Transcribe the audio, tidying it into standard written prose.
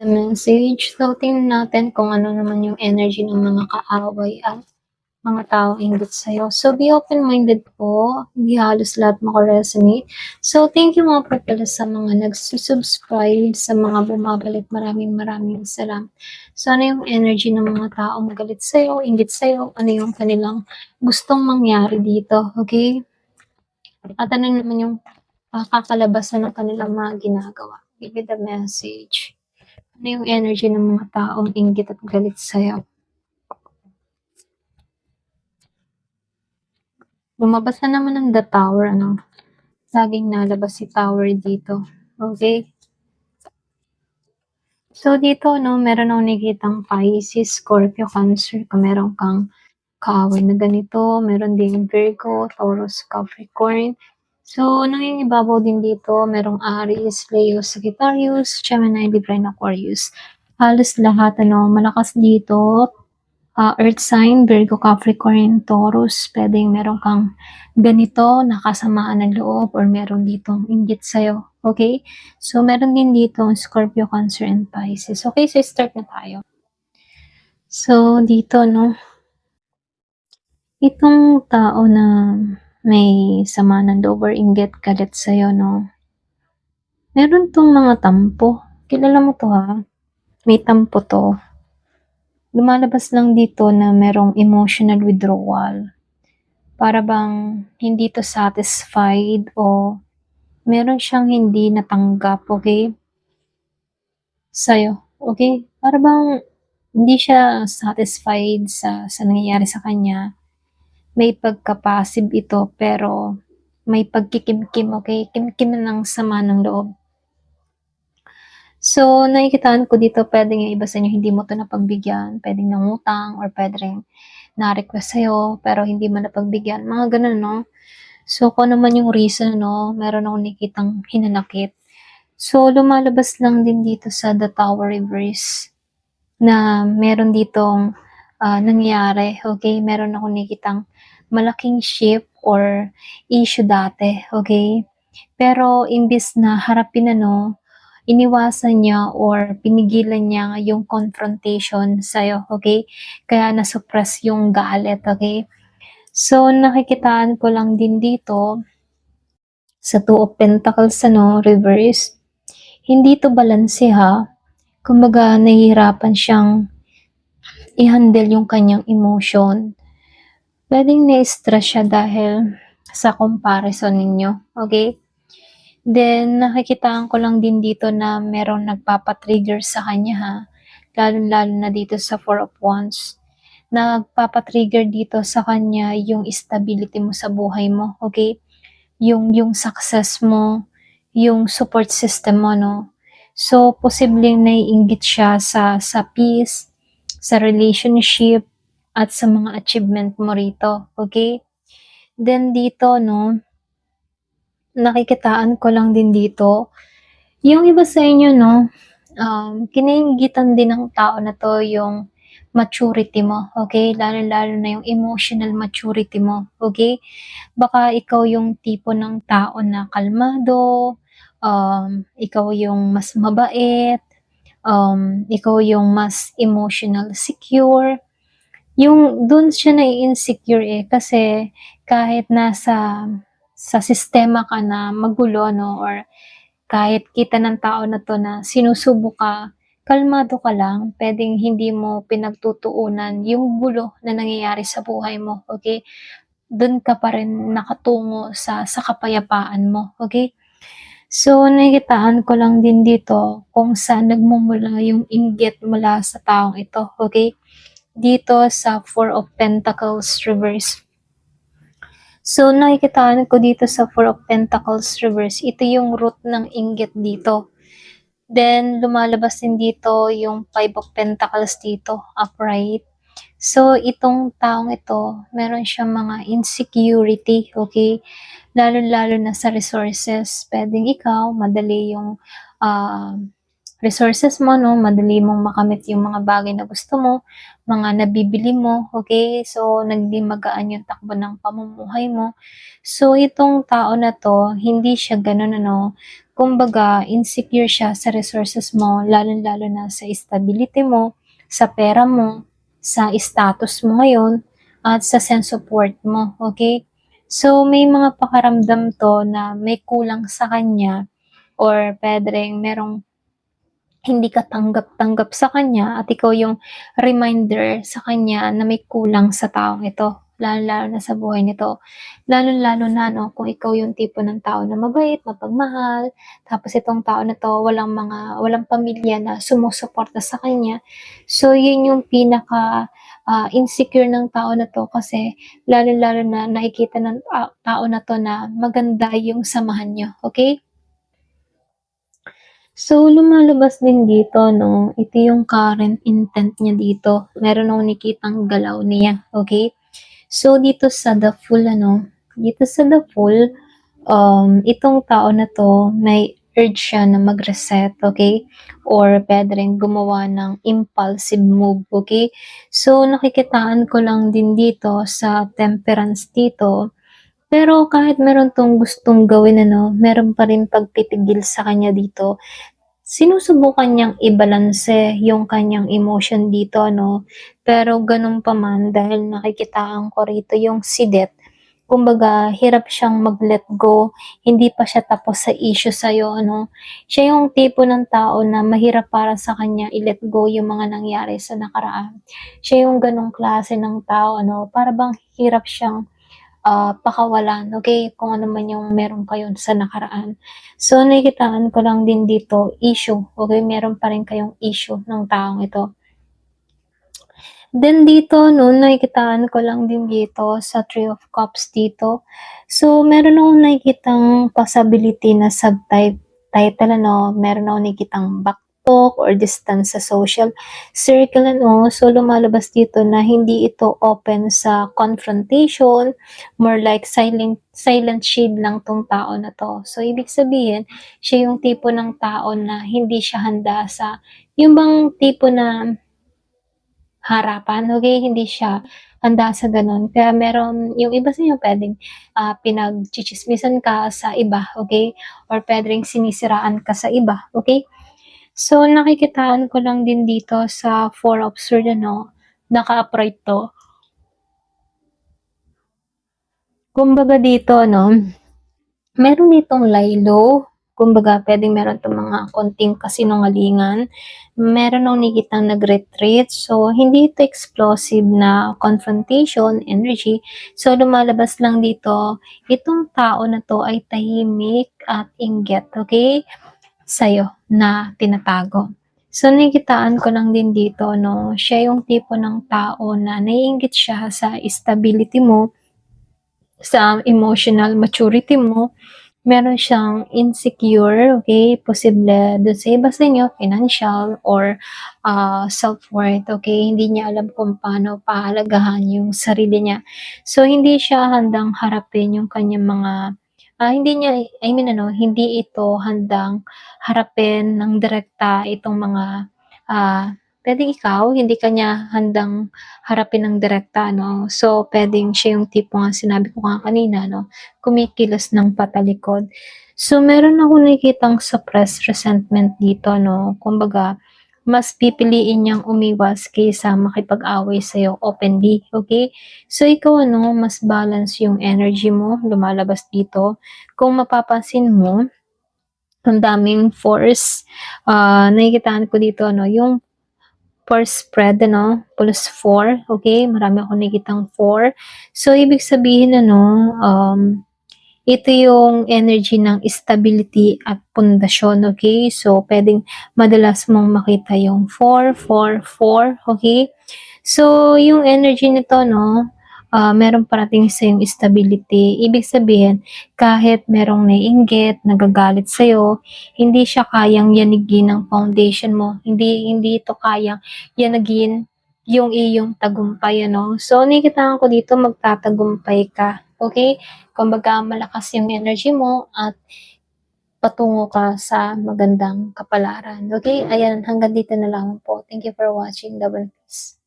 Message. So, tingnan natin kung ano naman yung energy ng mga kaaway at mga taong inggit sa'yo. So, be open-minded po. Hindi halos lahat makaresonate. So, thank you mga po pala sa mga nagsusubscribe, sa mga bumabalik. Maraming salamat. So, ano yung energy ng mga taong galit sa'yo, inggit sa'yo? Ano yung kanilang gustong mangyari dito? Okay? At ano naman yung kakalabasan ng kanilang mga ginagawa? Give me the message. Ano yung energy ng mga taong inggit at galit sa'yo? Lumabas na naman ng The Tower, ano? Laging nalabas si Tower dito. Okay? So, dito, no, meron akong nakikitang Pisces, Scorpio, Cancer. Kung meron kang kaaway na ganito, meron din Virgo, Taurus, Capricorn. So, nangingibabaw din dito, merong Aries, Leo, Sagittarius, Gemini, Libra, and Aquarius. Halos lahat, ano, malakas dito. Earth sign, Virgo, Capricorn, Taurus, pwedeng meron kang ganito, nakasamaan ng loob, or meron ditong inggit sa'yo. Okay? So, meron din dito Scorpio, Cancer, and Pisces. Okay, so start na tayo. So, dito, no, itong tao na may sama ng loob or inggit, galit sa'yo, no, meron tong mga tampo. Kilala mo to, ha? May tampo to. Lumalabas lang dito na merong emotional withdrawal. Para bang hindi to satisfied o meron siyang hindi natanggap, okay? Sa'yo, okay? Para bang hindi siya satisfied sa nangyayari sa kanya. May pagka-passive ito pero may pagkikimkim, okay? Kimkim ng sama ng loob. So, nakikitaan ko dito, pwedeng yung iba sa inyo hindi mo to napagbigyan, pwedeng nangutang or pwedeng na-request sa'yo pero hindi mo napagbigyan, mga ganun, no? So, kung ano man yung reason, no, meron akong nakikitang hinanakit. So, lumalabas lang din dito sa The Tower Reverse na meron ditong nangyari, okay? Meron akong nakikitang malaking shift or issue dati, okay? Pero imbis na harapin, ano, iniwasan niya or pinigilan niya yung confrontation sa'yo, okay? Kaya na-suppress yung galit, okay? So, nakikitaan ko lang din dito sa Two of Pentacles, ano, reverse. Hindi to balanse, ha? Kumbaga, nahihirapan siyang i-handle yung kanyang emotion. Pwedeng na-stress siya dahil sa comparison ninyo, okay? Then, nakikitaan ko lang din dito na merong nagpapatrigger sa kanya, ha? Lalo na dito sa Four of Wands. Nagpapatrigger dito sa kanya yung stability mo sa buhay mo, okay? Yung success mo, yung support system mo, no? So, posibleng naiinggit siya sa peace, sa relationship, at sa mga achievement mo rito, okay? Then dito, no, nakikitaan ko lang din dito, yung iba sa inyo, no, kinainggitan din ng tao na to yung maturity mo, okay? Lalo na yung emotional maturity mo, okay? Baka ikaw yung tipo ng tao na kalmado, ikaw yung mas mabait, ikaw yung mas emotional secure. Yung dun siya nai-insecure, kasi kahit sa sistema ka na magulo, no, or kahit kita ng tao na 'to na sinusubok ka, kalmado ka lang, puwedeng hindi mo pinagtutuunan yung gulo na nangyayari sa buhay mo, okay? Dun ka pa rin nakatungo sa kapayapaan mo, okay? So, nakikitaan ko lang din dito kung saan nagmumula yung inggit mula sa taong ito, okay? Dito sa Four of Pentacles reverse. So, nakikitaan ko dito sa Four of Pentacles reverse, ito yung root ng inggit dito. Then, lumalabas din dito yung Five of Pentacles dito, upright. So, itong taong ito, meron siyang mga insecurity, okay? Lalo na sa resources. Pwedeng ikaw, madali yung resources mo 'no, madali mong makamit yung mga bagay na gusto mo, mga nabibili mo, okay. So, naging magaan yung takbo ng pamumuhay mo. So, itong tao na 'to, hindi siya gano'n ano, kumbaga insecure siya sa resources mo, lalong-lalo na sa stability mo, sa pera mo, sa status mo ngayon, at sa sense of worth mo, okay. So, may mga pakaramdam 'to na may kulang sa kanya or puwedeng merong hindi ka tanggap-tanggap sa kanya at ikaw yung reminder sa kanya na may kulang sa taong ito, lalong-lalo na sa buhay nito. Lalong-lalo na 'no, kung ikaw yung tipo ng tao na mabait, mapagmahal, tapos itong tao na 'to walang pamilya na sumusuporta sa kanya. So, yun yung insecure ng tao na 'to kasi lalong-lalo na nakikita ng tao na 'to na maganda yung samahan niyo, okey? So, lumalabas din dito 'no, ito yung current intent niya dito. Meron akong nakitang galaw niya, okay. So, dito sa The Fool, itong tao na 'to may urge siya na mag-reset, okay, or puwede ring gumawa ng impulsive move, okay. So, nakikitaan ko lang din dito sa Temperance dito, pero kahit meron 'tong gustong gawin ano, meron pa rin pagpipigil sa kanya dito. Sinusubukan niyang i-balanse yung kanyang emotion dito 'no, pero gano'n pa man dahil nakikitaan ko rito yung si Death, kumbaga hirap siyang mag-let go, hindi pa siya tapos sa issue sa'yo ano. Siya yung tipo ng tao na mahirap para sa kanya i-let go yung mga nangyari sa nakaraan. Siya yung gano'ng klase ng tao ano, para bang hirap siyang pakawalan, okay, kung ano man yung meron kayo sa nakaraan. So, nakikitaan ko lang din dito issue, okay, meron pa rin kayong issue ng taong ito. Then dito 'no, nakikitaan ko lang din dito sa Three of Cups dito. So, meron akong nakikitang possibility na title ano, meron akong nakikitang backtalk or distance sa social circle ano. So, lumalabas dito na hindi ito open sa confrontation, more like silent shade lang 'tong tao na 'to. So, ibig sabihin, siya yung tipo ng tao na hindi siya handa sa yung bang tipo na harapan, okey, hindi siya handa sa gano'n. Kaya meron yung iba sa inyo puwedeng, pinagtsitsismisan ka sa iba, okey, or puwede ring sinisiraan ka sa iba, okey. So, nakikitaan ko lang din dito sa Four of Swords ano, naka-upright 'to. Kumbaga dito 'no, meron ditong lie low, kumbaga puwedeng meron 'tong mga konting kasinungalingan. Meron akong nakikitang nag-retreat, so hindi ito explosive na confrontation energy. So, lumalabas lang dito, itong tao na 'to ay tahimik at inggit, okey, sa'yo na tinatago. So, nakikitaan ko lang din dito 'no, siya yung tipo ng tao na naiinggit siya sa stability mo, sa emotional maturity mo. Meron siyang insecure, okay, posible dun sa iba sa inyo financial or, self-worth, okay. Hindi niya alam kung paano pahalagahan yung sarili niya. So, hindi siya handang harapin yung kanyang mga, hindi niya I mean ano, hindi ito handang harapin ng direkta itong mga, puwedeng ikaw hindi ka niya handang harapin ng direkta 'no. So, puwedeng siya yung tipo nga sinabi ko nga kanina 'no, kumikilos ng patalikod. So, meron akong nakikitang suppressed resentment dito 'no, kumbaga mas pipiliin niyang umiwas kaysa makipag-away sa'yo openly, okay. So, ikaw ano, mas balance yung energy mo, lumalabas dito. Kung mapapansin mo, ang daming force, nakikitaan ko dito ano, yung force spread ano, +4, okay, marami akong nakikitang 4. So, ibig sabihin ano, ito yung energy ng stability at pundasyon, okay? So, puwedeng madalas mong makita yung 4, 4, 4, okay? So, yung energy nito 'no, meron parating sa'yong stability. Ibig sabihin, kahit merong naiinggit, nagagalit sa'yo, hindi siya kayang yanigin ng foundation mo. Hindi ito kayang yanagin yung iyong tagumpay ano. So, nakikitaan ko dito magtatagumpay ka, okay. Kumbaga malakas yung energy mo at patungo ka sa magandang kapalaran. Okay? Ayan, hanggang dito na lang po. Thank you for watching. Double peace.